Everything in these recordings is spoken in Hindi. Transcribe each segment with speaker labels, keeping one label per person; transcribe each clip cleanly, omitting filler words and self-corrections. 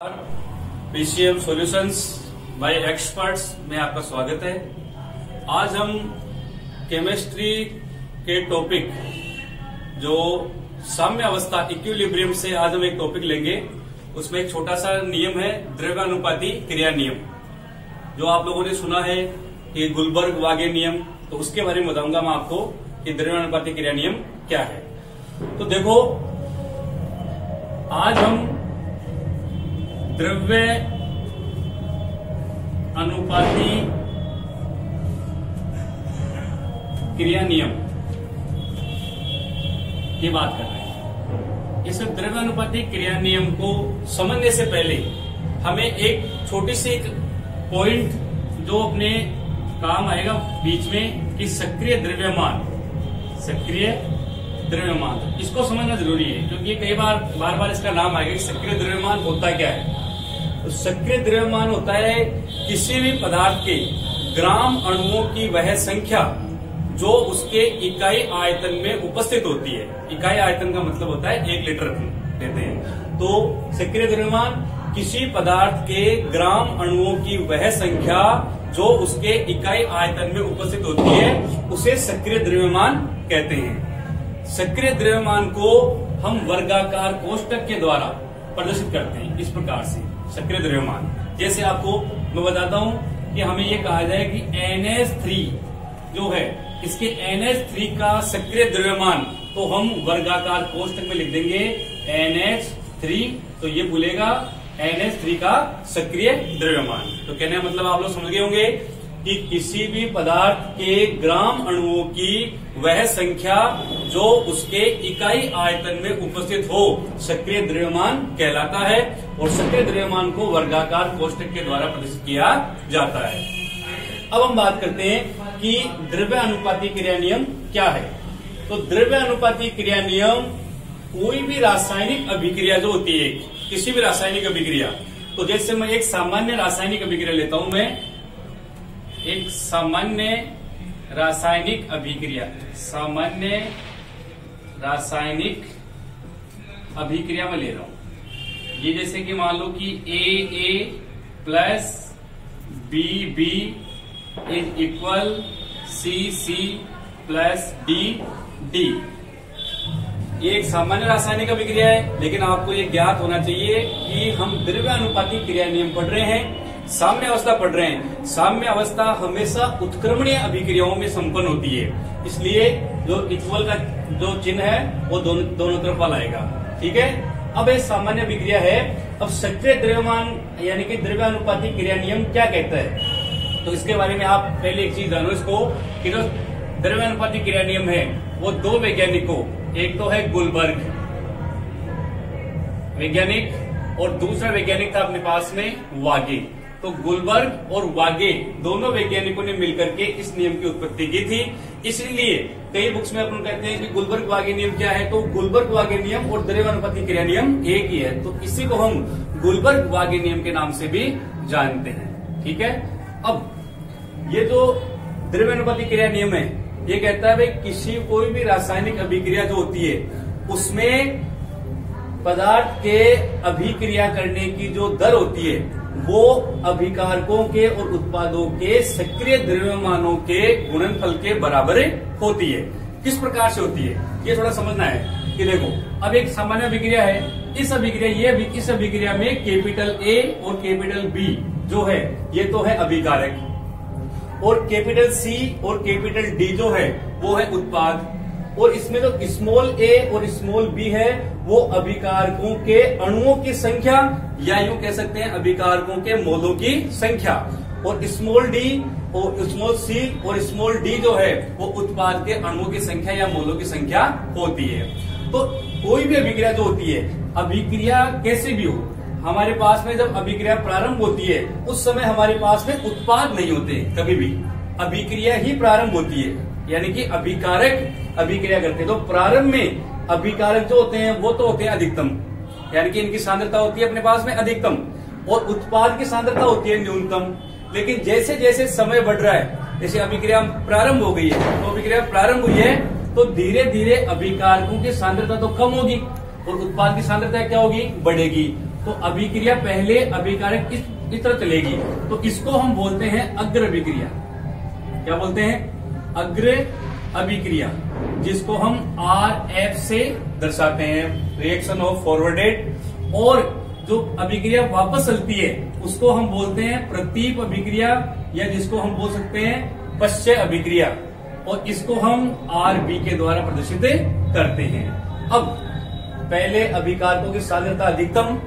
Speaker 1: पीसीएम सॉल्यूशंस बाय एक्सपर्ट्स में आपका स्वागत है। आज हम केमिस्ट्री के टॉपिक जो साम्य अवस्था इक्विलिब्रियम से आज हम एक टॉपिक लेंगे। उसमें एक छोटा सा नियम है, द्रव्यानुपाती क्रिया नियम, जो आप लोगों ने सुना है कि गुलबर्ग वागे नियम। तो उसके बारे में बताऊंगा मैं आपको कि द्रव्यानुपाती क्रिया नियम क्या है। तो देखो, आज हम द्रव्य अनुपाती क्रिया नियम की बात कर रहे हैं। इस द्रव्य अनुपाती क्रिया नियम को समझने से पहले हमें एक छोटी सी एक पॉइंट जो अपने काम आएगा बीच में कि सक्रिय द्रव्यमान, इसको समझना जरूरी है, क्योंकि कई बार बार इसका नाम आएगा कि सक्रिय द्रव्यमान होता क्या है। तो सक्रिय द्रव्यमान होता है किसी भी पदार्थ के ग्राम अणुओं की वह संख्या जो उसके इकाई आयतन में उपस्थित होती है। इकाई आयतन का मतलब होता है 1 लीटर कहते हैं। तो सक्रिय द्रव्यमान किसी पदार्थ के ग्राम अणुओं की वह संख्या जो उसके इकाई आयतन में उपस्थित होती है, उसे सक्रिय द्रव्यमान कहते हैं। सक्रिय द्रव्यमान को हम वर्गाकार कोष्ठक के द्वारा प्रदर्शित करते हैं इस प्रकार से। सक्रिय द्रव्यमान जैसे आपको मैं बताता हूं कि हमें यह कहा जाए कि NH3 जो है, इसके NH3 का सक्रिय द्रव्यमान तो हम वर्गाकार कोष्ठक में लिख देंगे NH3। तो ये बोलेगा NH3 का सक्रिय द्रव्यमान। तो कहने का मतलब आप लोग समझ गए होंगे कि किसी भी पदार्थ के ग्राम अणुओं की वह संख्या जो उसके इकाई आयतन में उपस्थित हो, सक्रिय द्रव्यमान कहलाता है। और सक्रिय द्रव्यमान को वर्गाकार कोष्ठक के द्वारा प्रदर्शित किया जाता है। अब हम बात करते हैं कि द्रव्य अनुपाती क्रिया नियम क्या है। तो द्रव्य अनुपाती क्रिया नियम कोई भी रासायनिक अभिक्रिया जो होती है, किसी भी रासायनिक अभिक्रिया, तो जैसे मैं एक सामान्य रासायनिक अभिक्रिया लेता हूं, मैं एक सामान्य रासायनिक अभिक्रिया में ले रहा हूं। ये जैसे कि मान लो कि AA plus BB is equal CC plus D। ये एक सामान्य रासायनिक अभिक्रिया है, लेकिन आपको ये ज्ञात होना चाहिए कि हम द्रव्य अनुपाती क्रिया नियम पढ़ रहे हैं, साम्य अवस्था पढ़ रहे हैं। साम्य अवस्था हमेशा उत्क्रमणीय अभिक्रियाओं में संपन्न होती है, इसलिए जो इक्वल का जो चिन्ह है वो दोनों तरफ वाला आएगा। ठीक है, अब ये सामान्य अभिक्रिया है। अब सक्रिय द्रव्यमान यानी कि द्रव्य अनुपाती क्रिया नियम क्या कहता है, तो इसके बारे में आप पहले एक चीज जानो इसको कि जो द्रव्य अनुपाती क्रिया नियम है वो दो वैज्ञानिकों, एक तो है गुलबर्ग वैज्ञानिक और दूसरा वैज्ञानिक था अपने पास में वागे। तो गुलबर्ग और वागे दोनों वैज्ञानिकों ने मिलकर के इस नियम की उत्पत्ति की थी। इसलिए कई बुक्स में अपन कहते हैं कि गुलबर्ग वागे नियम क्या है, तो गुलबर्ग वागे नियम और द्रव्य अनुपाती क्रिया नियम एक ही है। तो इसी को हम गुलबर्ग वागे नियम के नाम से भी जानते हैं। ठीक है, अब ये जो द्रव्य अनुपाती क्रिया नियम है, ये कहता है भाई कोई भी रासायनिक अभिक्रिया जो होती है उसमें पदार्थ के अभिक्रिया करने की जो दर होती है वो अभिकारकों के और उत्पादों के सक्रिय द्रव्यमानों के गुणनफल के बराबर होती है। किस प्रकार से होती है ये थोड़ा समझना है कि देखो, अब एक सामान्य अभिक्रिया है। इस अभिक्रिया में कैपिटल A और कैपिटल B जो है ये तो है अभिकारक, और कैपिटल C और कैपिटल D जो है वो है उत्पाद, और इसमें जो स्मॉल a और स्मॉल b है वो अभिकारकों के अणुओं की संख्या, या यूं कह सकते हैं अभिकारकों के मोलों की संख्या, और स्मॉल d और स्मॉल c और स्मॉल d जो है वो उत्पाद के अणुओं की संख्या या मोलों की संख्या होती है। तो कोई भी अभिक्रिया जो होती है, अभिक्रिया कैसे भी हो, हमारे पास में जब अभिक्रिया प्रारंभ होती है उस समय हमारे पास में उत्पाद नहीं होते, कभी भी अभिक्रिया ही प्रारंभ होती है, यानी कि अभिकारक अभिक्रिया करते हैं। तो प्रारंभ में अभिकारक जो होते हैं वो तो होते हैं अधिकतम, यानी कि इनकी सांद्रता होती है अपने पास में अधिकतम, और उत्पाद की सांद्रता होती है न्यूनतम। लेकिन जैसे जैसे समय बढ़ रहा है, जैसे अभिक्रिया प्रारंभ हो गई है, तो अभिक्रिया प्रारंभ हुई है तो धीरे धीरे अभिकारकों की सांद्रता तो कम होगी और उत्पाद की सांद्रता क्या होगी, बढ़ेगी। तो अभिक्रिया पहले अभिकारक इस तरह चलेगी, तो इसको हम बोलते हैं अग्र अभिक्रिया। क्या बोलते हैं? अग्र अभिक्रिया, जिसको हम RF से दर्शाते हैं, रिएक्शन ऑफ फॉरवर्डेड। और जो अभिक्रिया वापस चलती है उसको हम बोलते हैं प्रतीप अभिक्रिया, या जिसको हम बोल सकते हैं पश्चय अभिक्रिया, और इसको हम RB के द्वारा प्रदर्शित करते हैं। अब पहले अभिकारकों की सांद्रता अधिकतम,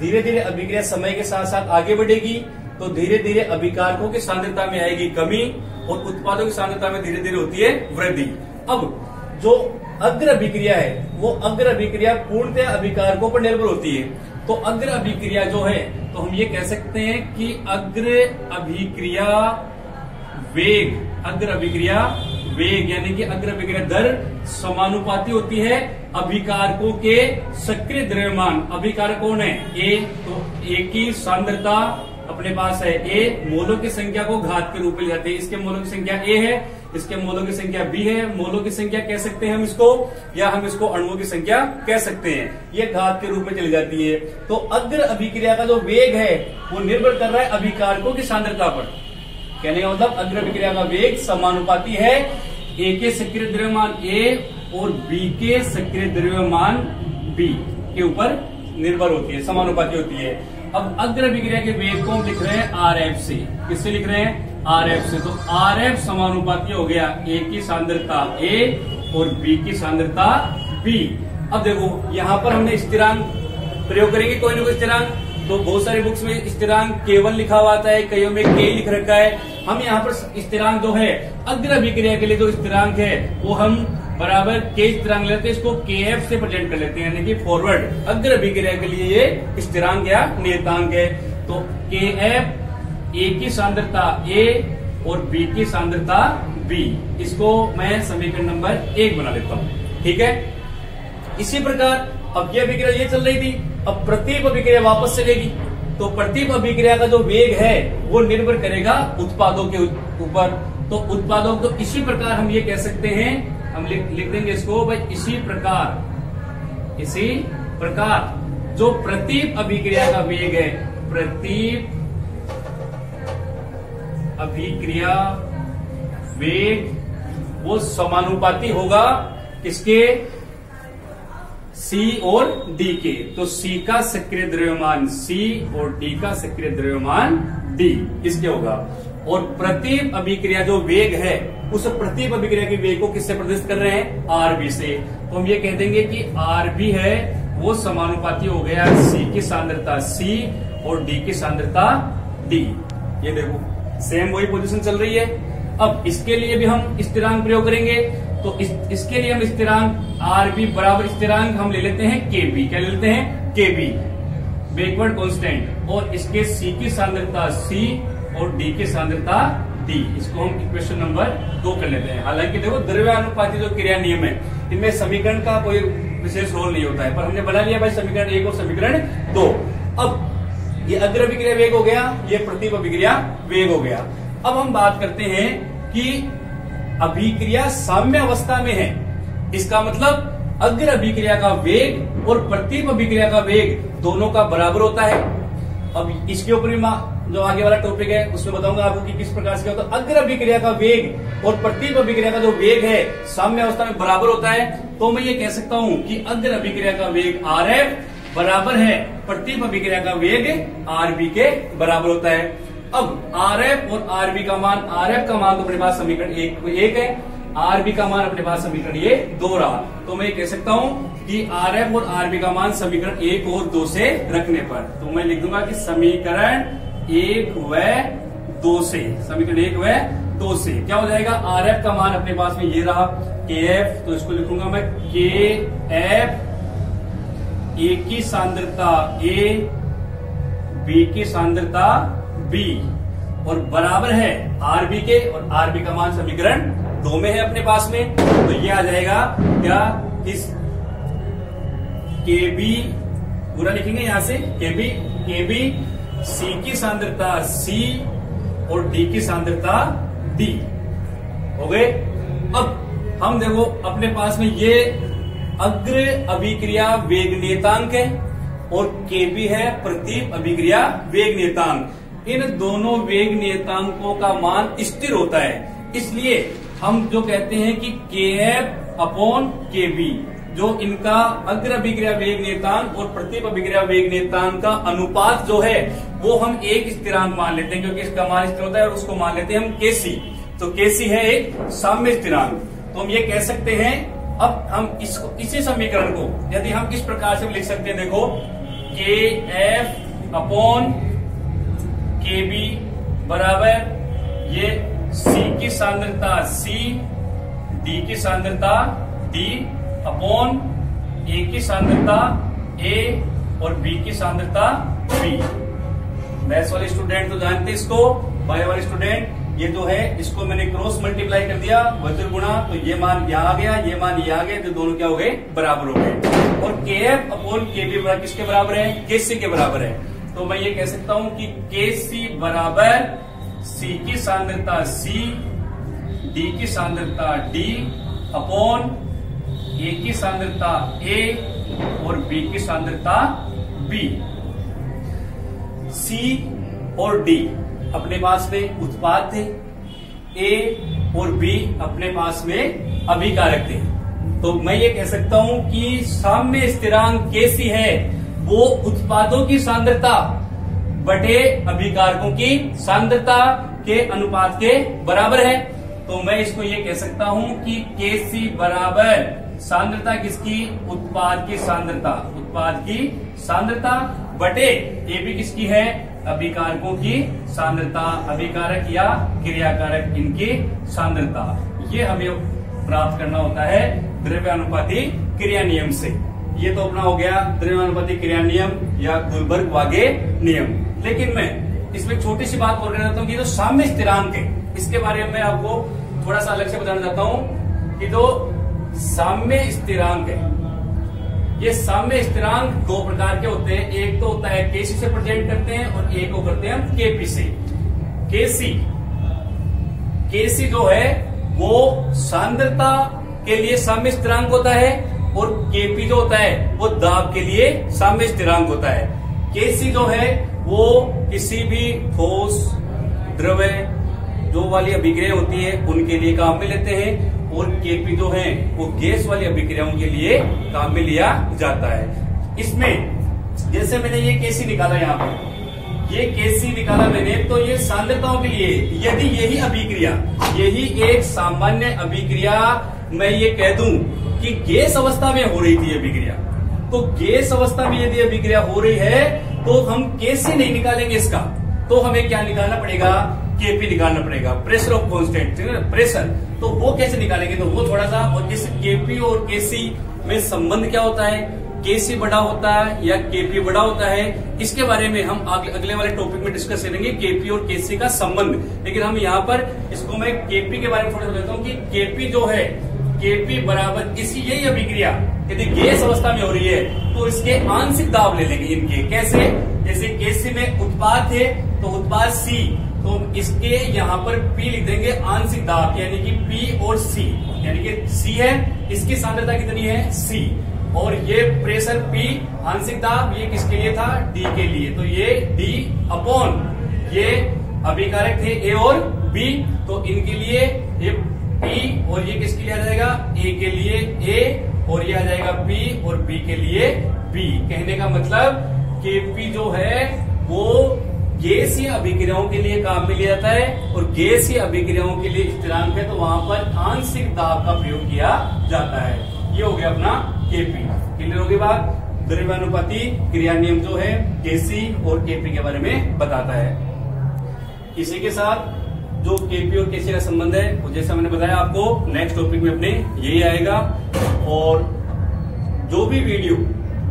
Speaker 1: धीरे धीरे अभिक्रिया समय के साथ साथ आगे बढ़ेगी, तो धीरे धीरे अभिकारकों की सांद्रता में आएगी कमी, और उत्पादों की सांद्रता में धीरे धीरे होती है वृद्धि। अब जो अग्र अभिक्रिया है, वो अग्र अभिक्रिया पूर्णतः अभिकारकों पर निर्भर होती है। तो अग्र अभिक्रिया जो है, तो हम ये कह सकते हैं कि अग्र अभिक्रिया वेग, अग्र अभिक्रिया वेग यानी कि अग्र अभिक्रिया दर समानुपाती होती है अभिकारकों के सक्रिय द्रव्यमान। अभिकारक कौन है? A, तो A की सांद्रता अपने पास है A, मोलों की संख्या को घात के रूप में ले जाते हैं। इसके मोलों की संख्या A है, इसके मोलों की संख्या B है। मोलों की संख्या कह सकते हैं हम इसको, या हम इसको अणुओं की संख्या कह सकते हैं। ये घात के रूप में चली जाती है। तो अग्र अभिक्रिया का जो वेग है वो निर्भर कर रहा है अभिकारकों की सांद्रता पर। कहने का मतलब अग्र अभिक्रिया का वेग समानुपाती है A के सक्रिय द्रव्यमान A और B के सक्रिय द्रव्यमान B के ऊपर निर्भर होती है, समानुपाती होती है। अब अग्र अभिक्रिया के वेग को हम लिख रहे हैं RF से। किससे लिख रहे हैं? RF से। तो RF समानुपाती हो गया A की सांद्रता A और B की सांद्रता B। अब देखो यहां पर हमने स्थिरांक प्रयोग करेंगे, कोई ना कोई स्थिरांक। तो बहुत सारी बुक्स में स्थिरांक केवल लिखा हुआ आता है, कईयों में K लिख रखा है। हम यहाँ पर स्थिरांक जो है अग्र अभिक्रिया के लिए जो स्थिरांक है वो हम बराबर K स्थिरांक लेते हैं, इसको KF से प्रेजेंट कर लेते हैं, यानी कि फॉरवर्ड अग्र अभिक्रिया के लिए ये स्थिरांक या नियतांक है। तो KF A की सांद्रता A और B की सांद्रता B, इसको मैं समीकरण नंबर 1 बना देता हूं। ठीक है, इसी प्रकार अब यह अभिक्रिया ये चल रही थी, अब प्रतीप अभिक्रिया वापस चलेगी। तो प्रतीप अभिक्रिया का जो वेग है वो निर्भर करेगा उत्पादों के ऊपर। तो उत्पादों को इसी प्रकार हम ये कह सकते हैं, हम लिख देंगे इसको भाई, इसी प्रकार जो प्रतीप अभिक्रिया का वेग है, प्रतीप अभिक्रिया वेग वो समानुपाती होगा किसके? C और D के। तो C का सक्रिय द्रव्यमान C और D का सक्रिय द्रव्यमान D, इसके होगा। और प्रतीप अभिक्रिया जो वेग है, उस प्रतीप अभिक्रिया के वेग को किससे प्रदर्शित कर रहे हैं? RB से। तो हम ये कह देंगे कि RB है वो समानुपाती हो गया C की सांद्रता C और D की सांद्रता D। ये देखो सेम वही पोजीशन चल रही है। अब इसके लिए भी हम स्थिरांक प्रयोग करेंगे। तो इसके लिए हम स्थिरांक RB बराबर स्थिरांक हम ले लेते हैं KB। क्या ले लेते हैं? KB, backward constant. और इसके C की सांद्रता C और D की सांद्रता D, इसको हम इक्वेशन नंबर 2 कर लेते हैं। हालांकि देखो द्रव्यानुपाती जो क्रिया नियम है, इनमें समीकरण का कोई विशेष रोल नहीं होता है, पर हमने बना लिया भाई समीकरण 1 और समीकरण 2। अब ये अग्र अभिक्रिया वेग हो गया, ये प्रतीप अभिक्रिया वेग हो गया। अब हम बात करते हैं कि अभिक्रिया साम्य अवस्था में है। इसका मतलब अग्र अभिक्रिया का वेग और प्रतीप अभिक्रिया का वेग दोनों का बराबर होता है। अब इसके ऊपर भी जो आगे वाला टॉपिक है उसमें बताऊंगा आपको कि किस प्रकार से क्या होता है। अग्र अभिक्रिया का वेग और प्रतीप अभिक्रिया का जो वेग है साम्य अवस्था में बराबर होता है। तो मैं ये कह सकता हूं कि अग्र अभिक्रिया का वेग RF बराबर है प्रतीप अभिक्रिया का वेग RB के बराबर होता है। अब RF और RB का मान, RF का मान तो अपने पास समीकरण 1 है, RB का मान अपने पास समीकरण ये 2 रहा। तो मैं कह सकता हूं कि RF और RB का मान समीकरण 1 और 2 से रखने पर, तो मैं लिख दूंगा कि समीकरण 1 व 2 से, समीकरण 1 व 2 से क्या हो जाएगा? RF का मान अपने पास में ये रहा KF, तो इसको लिखूंगा मैं KF A की सांद्रता A, B की सांद्रता B और बराबर है RB के, और RB का मान समीकरण 2 में है अपने पास में। तो ये आ जाएगा क्या? इस KB पूरा लिखेंगे यहां से, KB C की सांद्रता C और D की सांद्रता D हो गए। अब हम देखो अपने पास में ये अग्र अभिक्रिया वेग नियतांक है और Kb है प्रतीप अभिक्रिया वेग नियतांक। इन दोनों वेग नियतांकों का मान स्थिर होता है, इसलिए हम जो कहते हैं कि Kf अपॉन Kb, जो इनका अग्र अभिक्रिया वेग नियतांक और प्रतीप अभिक्रिया वेग नियतांक का अनुपात जो है वो हम एक स्थिरांक मान लेते हैं, क्योंकि इसका मान स्थिर होता है, और उसको मान लेते हैं हम Kc। तो Kc है एक साम्य स्थिरांक। तो हम ये कह सकते हैं, अब हम इसको इसी समीकरण को यदि हम इस प्रकार से लिख सकते हैं, देखो Kf अपॉन Kb बराबर ये C की सांद्रता C, D की सांद्रता D अपॉन A की सांद्रता A और B की सांद्रता B। मैथ्स वाले स्टूडेंट तो जानते इसको, बायो वाले स्टूडेंट ये जो है इसको मैंने क्रॉस मल्टीप्लाई कर दिया, वज्र गुणा, तो ये मान यहाँ आ गया, ये मान ये आ गया, तो दोनों क्या हो गए, बराबर हो गए। और Kf अपॉन Kb बराबर किसके बराबर है, Kc के बराबर है। तो मैं ये कह सकता हूं कि Kc बराबर C की सांद्रता C, D की सांद्रता D अपॉन A की सांद्रता A और B की सांद्रता B। C और D अपने पास में उत्पाद थे, A और B अपने पास में अभिकारक थे। तो मैं ये कह सकता हूं कि साम्य स्थिरांक Kc है वो उत्पादों की सांद्रता बटे अभिकारकों की सांद्रता के अनुपात के बराबर है। तो मैं इसको ये कह सकता हूं कि Kc बराबर सांद्रता किसकी, उत्पाद की सांद्रता, उत्पाद की सांद्रता बटे AB किसकी है, अभिकारकों की सांद्रता, अभिकारक या क्रियाकारक इनकी सांद्रता। ये हमें प्राप्त करना होता है द्रव्यानुपाती क्रिया नियम से। ये तो अपना हो गया द्रव्यानुपाती क्रिया नियम या गुलबर्ग वागे नियम। लेकिन मैं इसमें छोटी सी बात और कहना चाहता हूं कि जो साम्य स्थिरांक है इसके बारे में मैं आपको थोड़ा सा अलग से बताना चाहता हूं कि जो साम्य स्थिरांक है, ये साम्य स्थिरांक दो प्रकार के होते हैं। एक तो होता है Kc से प्रेजेंट करते हैं और एक को करते हैं हम Kp से। Kc जो है वो सांद्रता के लिए साम्य स्थिरांक होता है और Kp जो होता है वो दाब के लिए साम्य स्थिरांक होता है। Kc जो है वो किसी भी ठोस द्रव्य जो वाली अभिक्रिया होती है उनके लिए काम में लेते हैं, और Kp जो है वो गैस वाली अभिक्रियाओं के लिए काम में लिया जाता है। इसमें जैसे मैंने ये Kc निकाला, यहाँ पर ये Kc निकाला मैंने, तो ये सांद्रताओं के लिए यदि यही अभिक्रिया, यही एक सामान्य अभिक्रिया मैं ये कह दूं कि गैस अवस्था में हो रही थी अभिक्रिया, तो गैस अवस्था में यदि अभिक्रिया हो रही है तो हम Kc नहीं निकालेंगे इसका, तो हमें क्या निकालना पड़ेगा, Kp निकालना पड़ेगा, प्रेशर ऑफ कांस्टेंट, प्रेशर। तो वो कैसे निकालेंगे, तो वो थोड़ा सा, और इस Kp और Kc में संबंध क्या होता है, Kc बड़ा होता है या Kp बड़ा होता है, इसके बारे में हम अगले वाले टॉपिक में डिस्कस करेंगे, Kp और Kc का संबंध। लेकिन हम यहाँ पर इसको मैं Kp के बारे में थोड़ा सा बताता हूँ कि Kp जो है, Kp बराबर इसी यही अभिक्रिया यदि गैस अवस्था में हो रही है तो इसके आंशिक दाब ले लेंगे इनके। कैसे, जैसे Kc में उत्पाद थे तो उत्पाद C, तो इसके यहाँ पर P लिख देंगे आंशिक दाब, यानी कि P और C, यानी कि C है, इसकी सांद्रता कितनी है C, और ये प्रेशर P आंशिक दाब ये किसके लिए था, D के लिए, तो ये D अपॉन ये अभिकारक थे A और B, तो इनके लिए ये P और ये किसके लिए आ जाएगा, A के लिए A, और ये आ जाएगा P और B के लिए B। कहने का मतलब Kp जो है वो गैसीय अभिक्रियाओं के लिए काम में लिया जाता है, और गैसीय अभिक्रियाओं के लिए स्थिरांक है तो वहां पर आंशिक दाब का प्रयोग किया जाता है। ये हो गया अपना Kp। क्लियर होगी बात। द्रव्यानुपाती क्रिया नियम जो है Kc और Kp के बारे में बताता है। इसी के साथ जो Kp और Kc का संबंध है वो जैसा मैंने बताया आपको नेक्स्ट टॉपिक में अपने यही आएगा। और जो भी वीडियो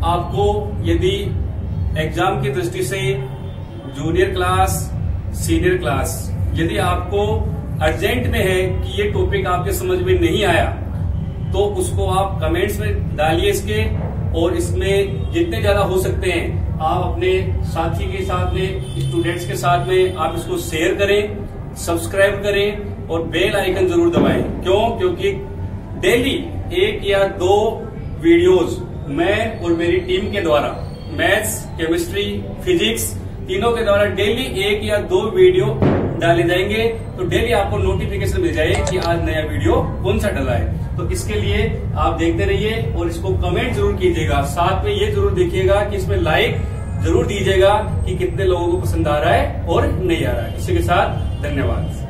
Speaker 1: आपको यदि एग्जाम की दृष्टि से जूनियर क्लास, सीनियर क्लास, यदि आपको अर्जेंट में है कि ये टॉपिक आपके समझ में नहीं आया तो उसको आप कमेंट्स में डालिए इसके, और इसमें जितने ज्यादा हो सकते हैं आप अपने साथी के साथ में, स्टूडेंट्स के साथ में आप इसको शेयर करें, सब्सक्राइब करें और बेल आइकन जरूर दबाएं। क्यों? क्योंकि डेली 1 या 2 वीडियोस मैं और मेरी टीम के द्वारा मैथ्स, केमिस्ट्री, फिजिक्स तीनों के द्वारा डेली 1 या 2 वीडियो डाले जाएंगे। तो डेली आपको नोटिफिकेशन मिल जाए कि आज नया वीडियो कौन सा डला है। तो इसके लिए आप देखते रहिए और इसको कमेंट जरूर कीजिएगा। साथ में ये जरूर देखिएगा कि इसमें लाइक जरूर दीजिएगा कि कितने लोगों को पसंद आ रहा है और नहीं आ रहा है। इसी के साथ धन्यवाद।